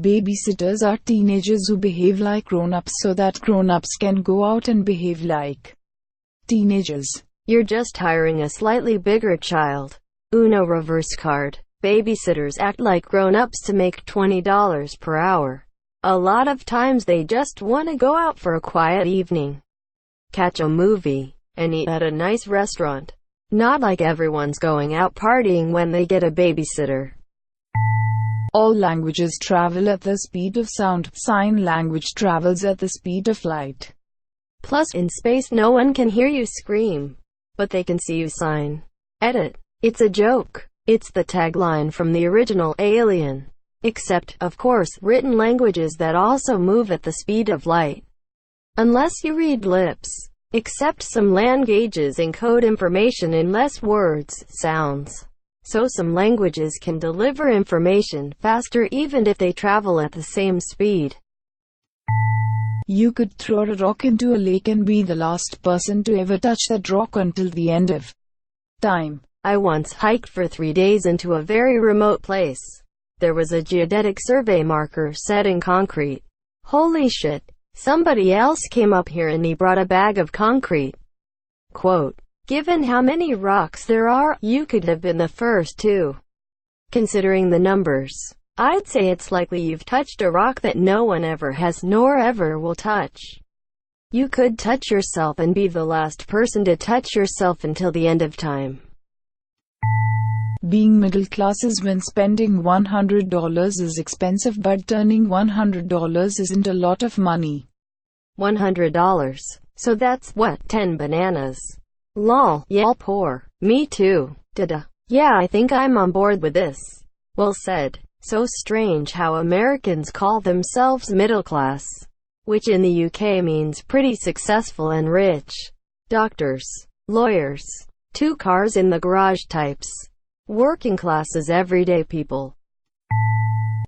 Babysitters are teenagers who behave like grown-ups so that grown-ups can go out and behave like teenagers. You're just hiring a slightly bigger child. Uno reverse card. Babysitters act like grown-ups to make $20 per hour. A lot of times they just want to go out for a quiet evening, catch a movie, and eat at a nice restaurant. Not like everyone's going out partying when they get a babysitter. All languages travel at the speed of sound. Sign language travels at the speed of light. Plus, in space no one can hear you scream, but they can see you sign. Edit. It's a joke. It's the tagline from the original Alien. Except, of course, written languages that also move at the speed of light. Unless you read lips. Except some languages encode information in less words, sounds. So some languages can deliver information faster even if they travel at the same speed. You could throw a rock into a lake and be the last person to ever touch that rock until the end of time. I once hiked for 3 days into a very remote place. There was a geodetic survey marker set in concrete. Holy shit. Somebody else came up here and he brought a bag of concrete. Quote, given how many rocks there are, you could have been the first to. Considering the numbers, I'd say it's likely you've touched a rock that no one ever has nor ever will touch. You could touch yourself and be the last person to touch yourself until the end of time. Being middle class is when spending $100 is expensive but turning $100 isn't a lot of money. $100. So that's what, 10 bananas. Lol, y'all poor. Me too. Dada. Yeah, I think I'm on board with this. Well said. So strange how Americans call themselves middle class, which in the UK means pretty successful and rich. Doctors, lawyers, 2 cars in the garage types. Working class is everyday people.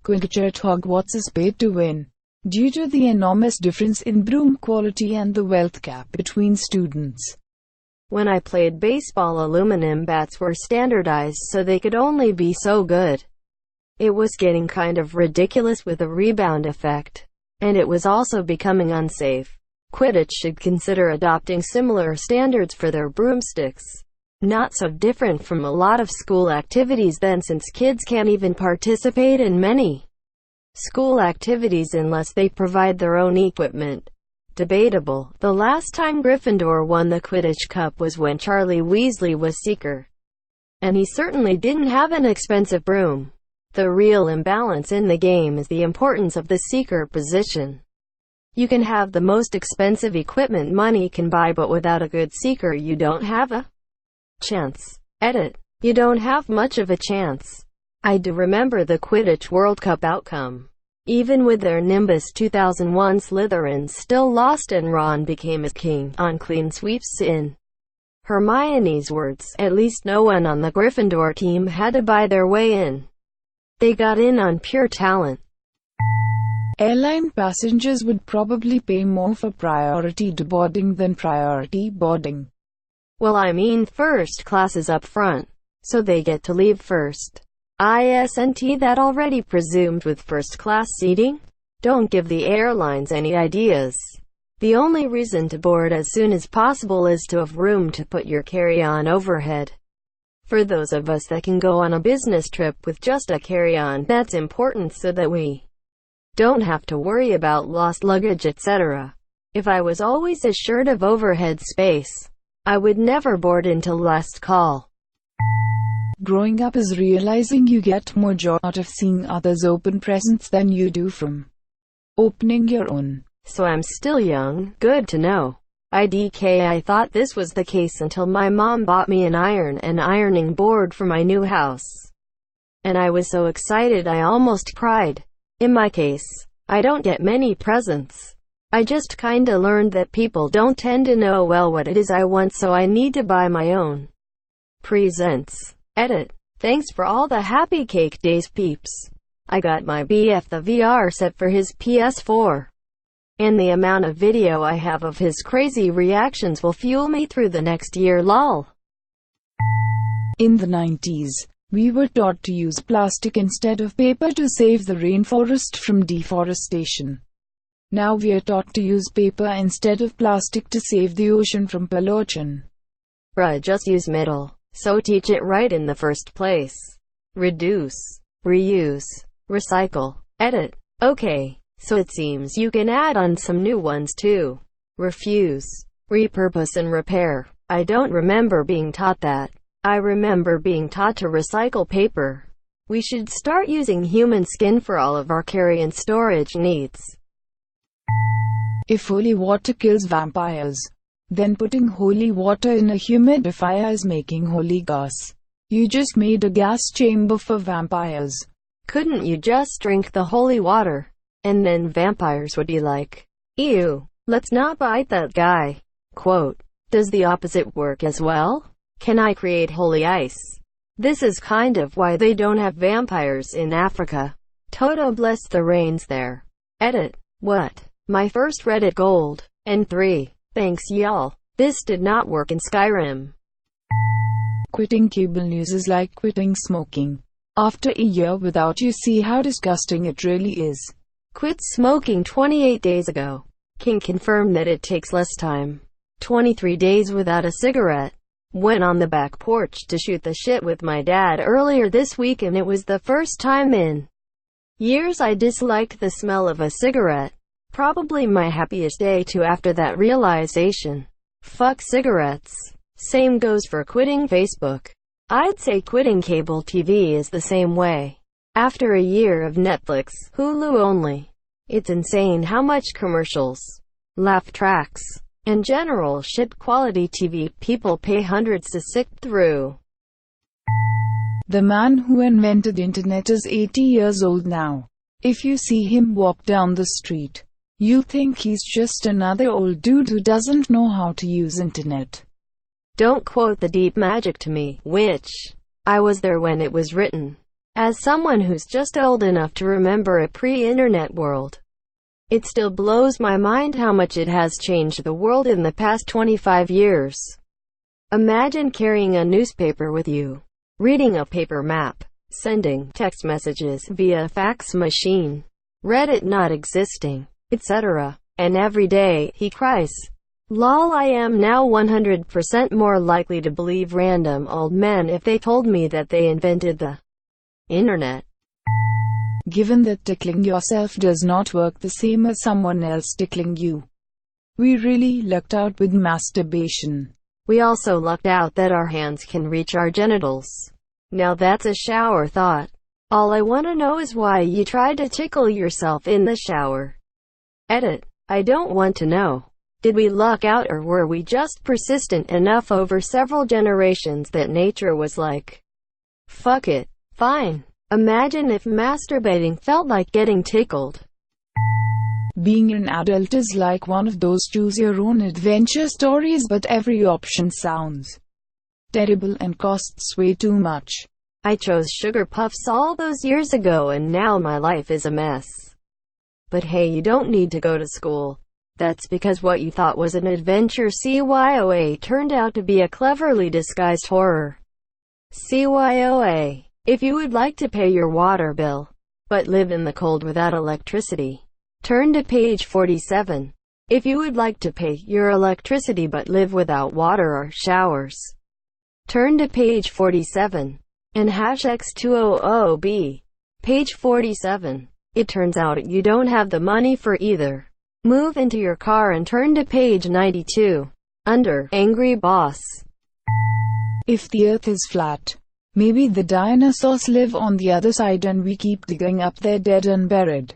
Quidditch at Hogwarts is paid to win. Due to the enormous difference in broom quality and the wealth gap between students. When I played baseball, aluminum bats were standardized so they could only be so good. It was getting kind of ridiculous with a rebound effect. And it was also becoming unsafe. Quidditch should consider adopting similar standards for their broomsticks. Not so different from a lot of school activities then, since kids can't even participate in many school activities unless they provide their own equipment. Debatable. The last time Gryffindor won the Quidditch Cup was when Charlie Weasley was Seeker. And he certainly didn't have an expensive broom. The real imbalance in the game is the importance of the Seeker position. You can have the most expensive equipment money can buy, but without a good Seeker you don't have a chance. Edit. You don't have much of a chance. I do remember the Quidditch World Cup outcome. Even with their Nimbus 2001, Slytherin still lost and Ron became as king, on clean sweeps in Hermione's words. At least no one on the Gryffindor team had to buy their way in. They got in on pure talent. Airline passengers would probably pay more for priority boarding than priority boarding. Well, I mean first class is up front, so they get to leave first. Isn't that already presumed with first class seating? Don't give the airlines any ideas. The only reason to board as soon as possible is to have room to put your carry-on overhead. For those of us that can go on a business trip with just a carry-on, that's important so that we don't have to worry about lost luggage, etc. If I was always assured of overhead space, I would never board until last call. Growing up is realizing you get more joy out of seeing others open presents than you do from opening your own. So I'm still young. Good to know. I thought this was the case until my mom bought me an iron and ironing board for my new house. And I was so excited I almost cried. In my case, I don't get many presents. I just kinda learned that people don't tend to know well what it is I want, so I need to buy my own presents. Edit. Thanks for all the happy cake days, peeps. I got my BF the VR set for his PS4. And the amount of video I have of his crazy reactions will fuel me through the next year, lol. In the 90s, We were taught to use plastic instead of paper to save the rainforest from deforestation. Now we are taught to use paper instead of plastic to save the ocean from pollution. Bruh, just use middle. So teach it right in the first place. Reduce, reuse, recycle, edit. Okay, so it seems you can add on some new ones too. Refuse, repurpose and repair. I don't remember being taught that. I remember being taught to recycle paper. We should start using human skin for all of our carry and storage needs. If holy water kills vampires, then putting holy water in a humidifier is making holy gas. You just made a gas chamber for vampires. Couldn't you just drink the holy water? And then vampires would be like, ew, let's not bite that guy. Quote, does the opposite work as well? Can I create holy ice? This is kind of why they don't have vampires in Africa. Toto bless the rains there. Edit. What? My first Reddit gold. And 3. Thanks y'all. This did not work in Skyrim. Quitting cable news is like quitting smoking. After a year without you see how disgusting it really is. Quit smoking 28 days ago. Can confirm that it takes less time. 23 days without a cigarette. Went on the back porch to shoot the shit with my dad earlier this week and it was the first time in years I disliked the smell of a cigarette. Probably my happiest day too after that realization. Fuck cigarettes. Same goes for quitting Facebook. I'd say quitting cable TV is the same way. After a year of Netflix, Hulu only. It's insane how much commercials, laugh tracks, and general shit quality TV people pay hundreds to sift through. The man who invented internet is 80 years old now. If you see him walk down the street, you think he's just another old dude who doesn't know how to use internet. Don't quote the deep magic to me, which I was there when it was written. As someone who's just old enough to remember a pre-internet world, it still blows my mind how much it has changed the world in the past 25 years. Imagine carrying a newspaper with you, reading a paper map, sending text messages via fax machine, Reddit not existing, etc. And every day, he cries, lol, I am now 100% more likely to believe random old men if they told me that they invented the internet. Given that tickling yourself does not work the same as someone else tickling you, we really lucked out with masturbation. We also lucked out that our hands can reach our genitals. Now that's a shower thought. All I want to know is why you tried to tickle yourself in the shower. Edit. I don't want to know. Did we luck out or were we just persistent enough over several generations that nature was like, fuck it, fine. Imagine if masturbating felt like getting tickled. Being an adult is like one of those choose-your-own-adventure stories, but every option sounds terrible and costs way too much. I chose sugar puffs all those years ago and now my life is a mess. But hey, you don't need to go to school. That's because what you thought was an adventure CYOA turned out to be a cleverly disguised horror. CYOA. If you would like to pay your water bill, but live in the cold without electricity, turn to page 47. If you would like to pay your electricity but live without water or showers, turn to page 47. And #X200B. Page 47. It turns out you don't have the money for either. Move into your car and turn to page 92. Under Angry Boss. If the earth is flat, maybe the dinosaurs live on the other side and we keep digging up their dead and buried.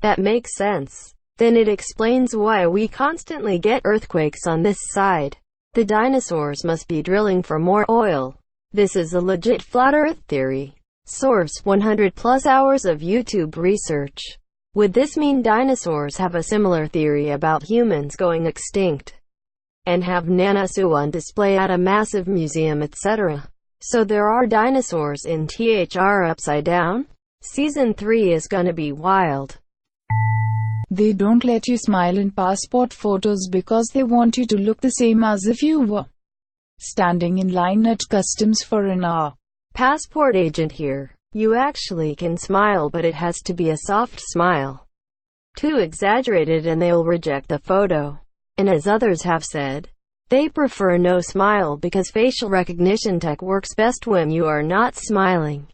That makes sense. Then it explains why we constantly get earthquakes on this side. The dinosaurs must be drilling for more oil. This is a legit flat earth theory. Source: 100 plus hours of YouTube research. Would this mean dinosaurs have a similar theory about humans going extinct? And have Nanasu on display at a massive museum, etc.? So there are dinosaurs in THR Upside Down? Season 3 is gonna be wild. They don't let you smile in passport photos because they want you to look the same as if you were standing in line at customs for an hour. Passport agent here. You actually can smile, but it has to be a soft smile. Too exaggerated and they'll reject the photo. And as others have said, they prefer no smile because facial recognition tech works best when you are not smiling.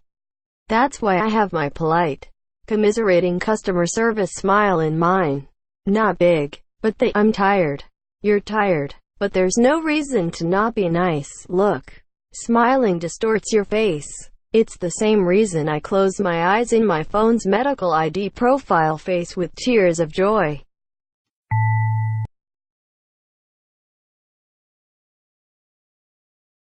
That's why I have my polite, commiserating customer service smile in mine. Not big, but I'm tired. You're tired, but there's no reason to not be nice. Look. Smiling distorts your face. It's the same reason I close my eyes in my phone's medical ID profile face with tears of joy.